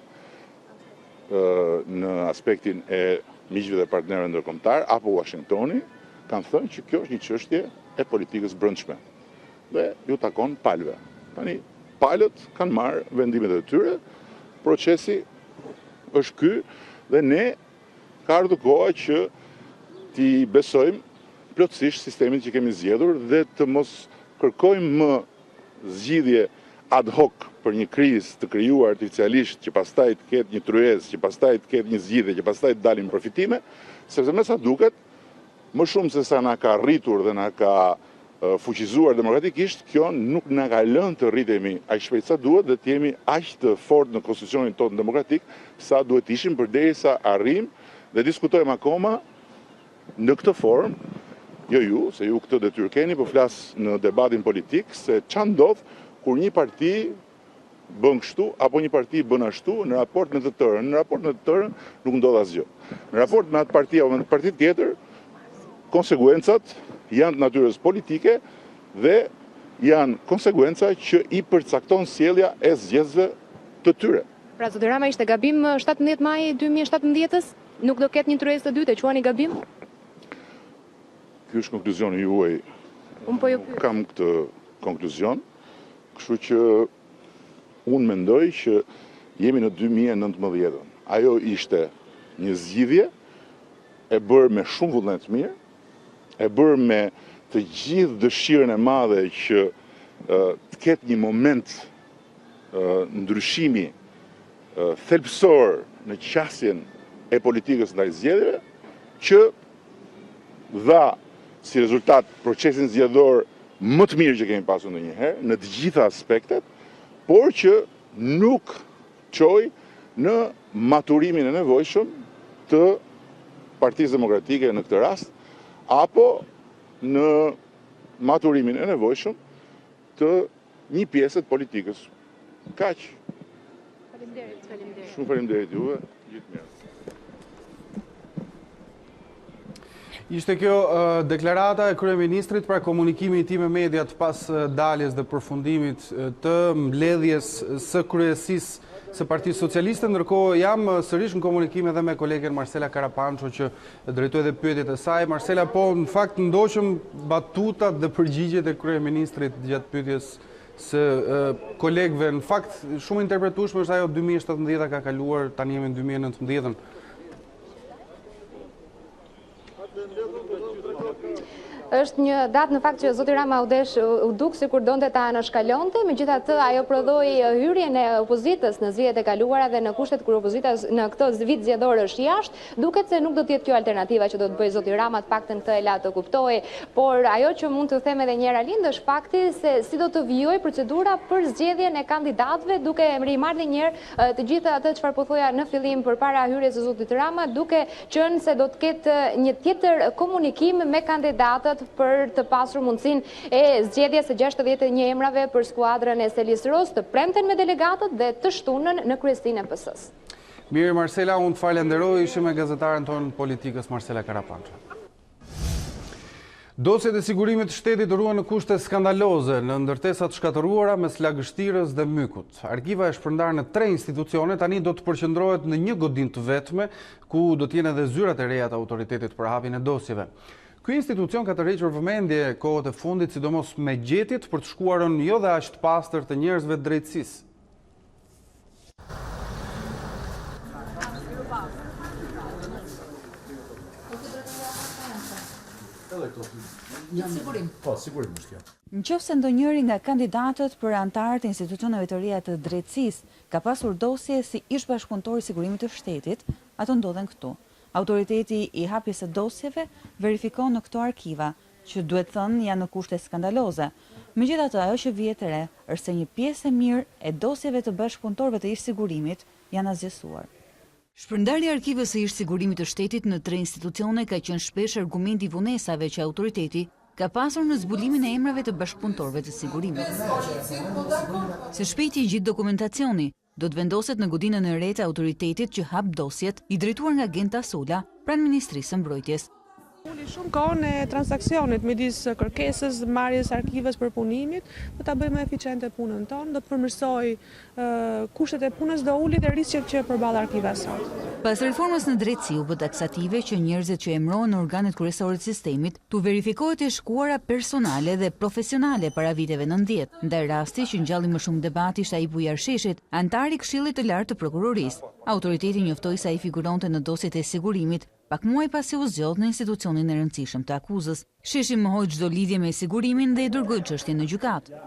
në aspektin e miqve dhe partnerëve ndërkombëtar apo Washingtoni kanë thënë që kjo është një çështje e politikës brendshme dhe ju takon palëve. Tani palët kanë marrë vendimet e tyre, procesi është ky dhe ne ka ardhur koha që t'i besojmë plotësisht sistemin që kemi zgjedhur dhe të mos kërkojmë më zgjidhje ad hoc për një krizë të krijuar artificialisht që pastaj të ketë një tryezë, që pastaj të ketë një zgjidhje, që pastaj të dalin përfitime, sepse me sa duket, më shumë se sa na ka rritur dhe na ka fuqizuar demokratikisht, kjo nuk na ka lënë të rritemi aq shpejt sa duhet dhe të jemi aq të fortë në konstitucionin tonë demokratik sa duhet ishim përderisa arrijmë dhe diskutojmë akoma në këtë formë, jo ju, se ju këtë detyrë keni, po flas në debatin politik se ç'a ndodh kur një parti bën kështu apo një parti bën ashtu në raport me të tërën. Në raport me të tërën nuk ndodh asgjë. Në raport me atë parti apo me parti tjetër, konsekuencat janë të natyrës politike dhe janë konsekuenca që i përcakton sjellja e zgjedhësve të tyre. Pra zoti Rama, ishte gabim 17 maj 2017-s? Nuk do ketë një tryezë të dytë, e quani gabim? Ky është konkluzioni juaj. Unë po ju pyet. Kam këtë konkluzion, kështu që unë mendoj që jemi në 2019. Ajo ishte një zgjidhje e bërë me shumë vullnet mirë, e bërë me të gjithë dëshirën e madhe që të ketë një moment ndryshimi thelbësor në qasjen e politikës ndaj zgjedhjeve, që dha si rezultat procesin zgjedhor më të mirë që kemi pasur ndonjëherë në të gjitha aspektet, por që nuk çoi në maturimin e nevojshëm të Partisë Demokratike në këtë rast, apo në maturimin e nevojshëm të një pjesë të politikës. Kaq. Faleminderit. Shumë faleminderit juve. Gjithë mirë. Ishte kjo deklarata e kryeministrit pra komunikimi i tij me mediat pas daljes dhe përfundimit të mbledhjes së kryesisë së Partisë Socialiste. Ndërkohë jam sërish në komunikim edhe me kolegen Marcela Karapanço që drejtoi dhe pyetjet e saj. Marcela, po në fakt ndoqëm batutat dhe përgjigjet e kryeministrit gjatë pyetjes së kolegëve. Në fakt shumë interpretueshme është ajo 2017 ka kaluar, tani jemi në 2019. Është një datë në fakt që zoti Rama u duk sikur donte ta anashkalonte, megjithatë ajo prodhoi hyrjen e opozitës në zgjedhjet e kaluara dhe në kushtet kur opozita në këtë vit zgjedhor është jashtë, duket se nuk do të jetë kjo alternativa që do të bëjë zoti Rama, të paktën këtë e la të kuptojë, por ajo që mund të them edhe një herë Alind është fakti se si do të vijojë procedura për zgjedhjen e kandidatëve, duke rimarrë edhe një herë të gjitha atë çfarë po thoja në fillim përpara hyrjes së zotit Rama, duke qenë se do të ketë një tjetër komunikim me kandidatët për të pasur mundësinë e zgjedhjes së 61 emrave për skuadrën e Selis Ros të premten me delegatët dhe të shtunën në kryesinë e PS-s. Mirë Marcela, unë të falenderoj, ishim me gazetaren tonë politikës Marcela Karapanço. Dosjet e sigurimit të shtetit ruhen në kushte skandaloze në ndërtesat shkatëruara mes lagështirës dhe mykut. Arkiva e shpërndar në 3 institucione tani do të përqendrohet në një godinë të vetme, ku do të jenë edhe zyrat e reja të autoritetit për hapjen e dosjeve. Ky institucion ka tërhequr vëmendje kohët e fundit, sidomos me gjetjet për të shkuarën jo dhe aq të pastër të njerëzve të drejtësisë. Sigurim është kjo. Nëse ndonjëri nga kandidatët për antarët e institucioneve të reja të drejtësisë ka pasur dosje si ish bashkëpunëtor i sigurimit të shtetit, ato ndodhen këtu. Autoriteti i hapjes së dosjeve verifikon në këto arkiva, që duhet thënë janë në kushte skandaloze. Megjithatë, ajo që vjet e re është se një pjesë e mirë e dosjeve të bashkëpunëtorëve të ish sigurimit janë asgjësuar. Shpërndarja e arkivës së ish sigurimit të shtetit në 3 institucione ka qenë shpesh argument i vonesave që autoriteti ka pasur në zbulimin e emrave të bashkëpunëtorëve të sigurimit. Së shpejti i gjithë dokumentacioni do të vendoset në godinën e re të autoritetit që hap dosjet i drejtuar nga Genta Sola pranë Ministrisë së Mbrojtjes. Uli shumë kohën e transaksionit midis kërkesës, marrjes arkives për punimit, do ta bëjmë eficiente punën tonë, do të përmirësoj kushtet e punës, do uli dhe riskjet që përball arkiva sot. Pas reformës në drejtësi u bë taksative që njerëzit që emërohen në organet kryesore të sistemit tu verifikohet e shkuara personale dhe profesionale para viteve 90. Ndaj rasti që ngjalli më shumë debati ishte ai Bujar Sheshit, antari i Këshillit të Lartë të Prokurorisë. Autoriteti njoftoi se ai figuronte në dosjet e sigurimit pak muaj pasi u zgjodh në institucionin e rëndësishëm të akuzës. Sheshi mohoi çdo lidhje me sigurimin dhe i dërgoi çështjen në gjykatë.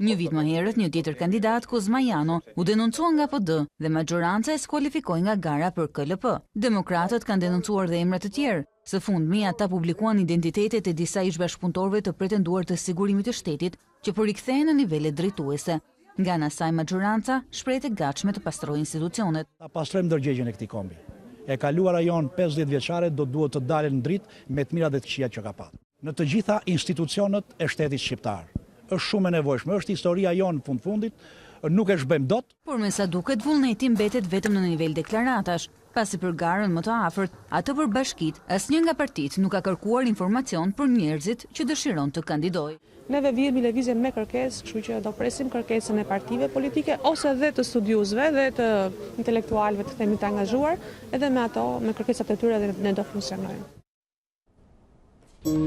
Një vit më herët, një tjetër kandidat, Kozma Jano, u denoncua nga PD dhe majoranca e skualifikoi nga gara për KLP. Demokratët kanë denoncuar dhe emra të tjerë. Së fundmi, ata publikuan identitetet e disa ish bashkëpunëtorëve të pretenduar të sigurimit të shtetit që po rikthehen në nivele drejtuese. Nga ana saj majoranca shprehet e gatshme të pastrojë institucionet. Ta pastrojmë ndërgjegjen e këtij kombi. E kaluara jon 50 vjeçare do duhet të dalin në dritë me të mirat dhe të këqijat që ka pasur. Në të gjitha institucionet e shtetit shqiptar. Është shumë e nevojshme, është historia jonë fundit, nuk e shbëm dot. Por me sa duket vullneti mbetet vetëm në nivel deklaratash, pasi për garën më të afërt, atë për bashkit, asnjë nga partitë nuk ka kërkuar informacion për njerëzit që dëshiron të kandidojë. Neve vijemi lëvizje me kërkesë, kështu që do presim kërkesën e partive politike ose dhe të studiuesve dhe të intelektualëve të themi të angazhuar, edhe me ato, me kërkesat e tyre dhe ne do funksionojmë. Tirana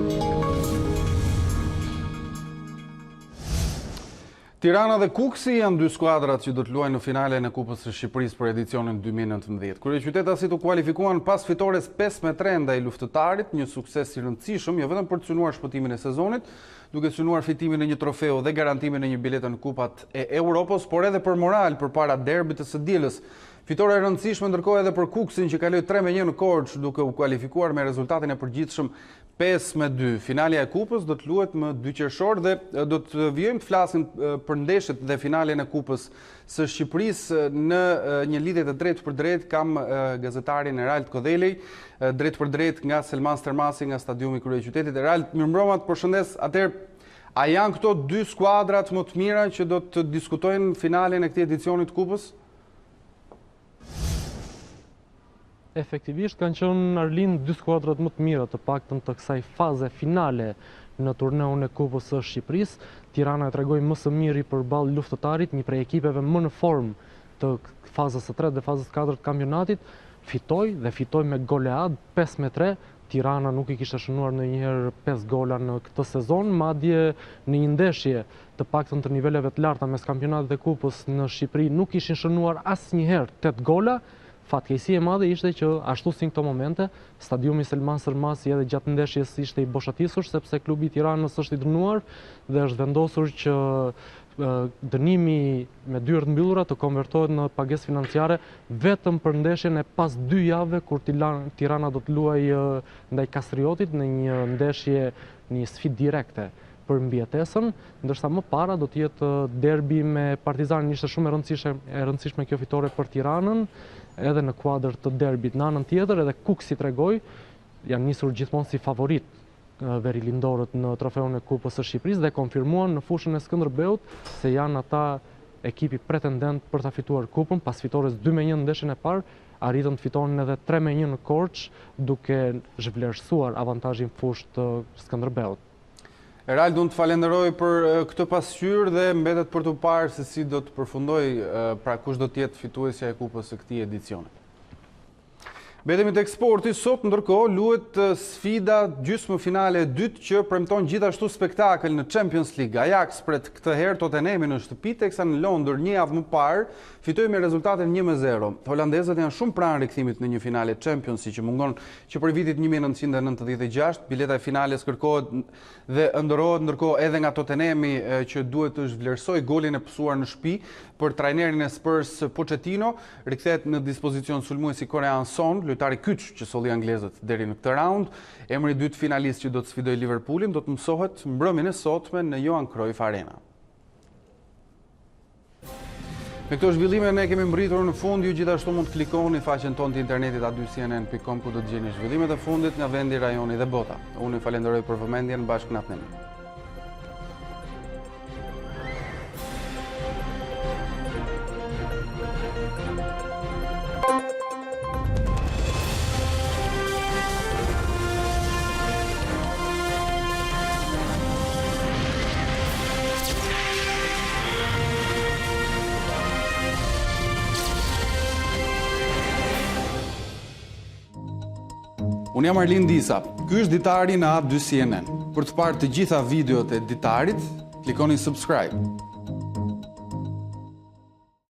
dhe Kuksi janë dy skuadrat që do të luajnë në finalen e Kupës së Shqipërisë për edicionin 2019. Kryeqytetasit u kualifikuan pas fitores 5-3 ndaj Luftëtarit, një sukses i rëndësishëm jo vetëm për të synuar shpëtimin e sezonit, duke synuar fitimin e një trofeu dhe garantimin e një biletë në Kupat e Europës, por edhe për moral përpara derbit të së dielës. Fitore e rëndësishme ndërkohë edhe për Kuksin që kaloi 3-1 në Korçë duke u kualifikuar me rezultatin e përgjithshëm 5-2. Finalja e Kupës do të luhet më 2 qershor dhe do të vijojmë të flasim për ndeshjet dhe finalen e Kupës së Shqipërisë në një lidhje të drejtë për drejtë. Kam gazetarin Erald Kodhelej drejt për drejt nga Selman Stermasi nga stadiumi i Kryeqytetit. Erald, mirëmbrëma, të përshëndes. Atëherë, a janë këto dy skuadrat më të mira që do të diskutojnë finalen e këtij edicioni të Kupës? Efektivisht kanë qenë Arlind dy skuadrat më të mira të paktën të kësaj faze finale në turneun e Kupës së Shqipërisë. Tirana e tregoi më së miri përballë Luftëtarit, një prej ekipeve më në formë të fazës së tretë dhe fazës së katërt të kampionatit, fitoi me golead 5-3. Tirana nuk i kishte shënuar ndonjëherë 5 gola në këtë sezon, madje në një ndeshje të paktën të niveleve të larta mes kampionatit dhe Kupës në Shqipëri nuk ishin shënuar asnjëherë 8 gola. Fatkeqësia e madhe ishte që ashtu si në këto momente, stadiumi Selman Stermasi edhe gjatë ndeshjes ishte i boshatisur sepse klubi i Tiranës është i dënuar dhe është vendosur që dënimi me dyert mbyllura të konvertohet në pagesë financiare vetëm për ndeshjen e pas 2 javëve kur Tirana do të luajë ndaj Kastriotit në një ndeshje, një sfidë direkte për mbijetesën, ndërsa më para do të jetë derbi me Partizanin. Ishte shumë e rëndësishme kjo fitore për Tiranën, edhe në kuadër të derbit. Në anën tjetër, edhe Kuksi tregoi, janë nisur gjithmonë si favorit verilindorët në trofeun e Kupës së Shqipërisë dhe konfirmuan në fushën e Skënderbeut se janë ata ekipi pretendent për ta fituar Kupën. Pas fitores 2-1 në ndeshjen e parë, arritën të fitonin edhe 3-1 në Korçë, duke zhvlerësuar avantazhin fushë të Skënderbeut. Erald, unë të falenderoj për këtë pasqyrë dhe mbetet për të parë se si do të përfundoj, pra kush do të jetë fituesja e Kupës së këtij edicioni. Mbetemi tek sporti, sot ndërkohë luhet sfida gjysmëfinale e dytë që premton gjithashtu spektakël në Champions League. Ajax pret këtë herë Tottenhamin në shtëpi, teksa në Londër një javë më parë fitoi me rezultatin 1-0. Holandezët janë shumë pranë rikthimit në një finale Champions League që mungon që për vitit 1996. Bileta e finales kërkohet dhe ndërrohet ndërkohë edhe nga Tottenhami që duhet të zhvlerësoj golin e pësuar në shtëpi për trajnerin e Spurs Pochettino. Rikthehet në dispozicion sulmuesi korean Son, lojtari kyç që solli anglezët deri në këtë raund. Emri i dytë finalist që do të sfidojë Liverpoolin do të mësohet mbrëmjen e sotme në Johan Cruyff Arena. Me këto zhvillime ne kemi mbërritur në fund. Ju gjithashtu mund të klikoni faqen tonë të internetit a2cnn.com ku do të gjeni zhvillimet e fundit nga vendi, rajoni dhe bota. Unë ju falenderoj për vëmendjen, bashkë natë në mirë. Unë jam Arlind Disa, ky është Ditari në A2 CNN. Për të parë të gjitha videot e Ditarit, klikoni subscribe.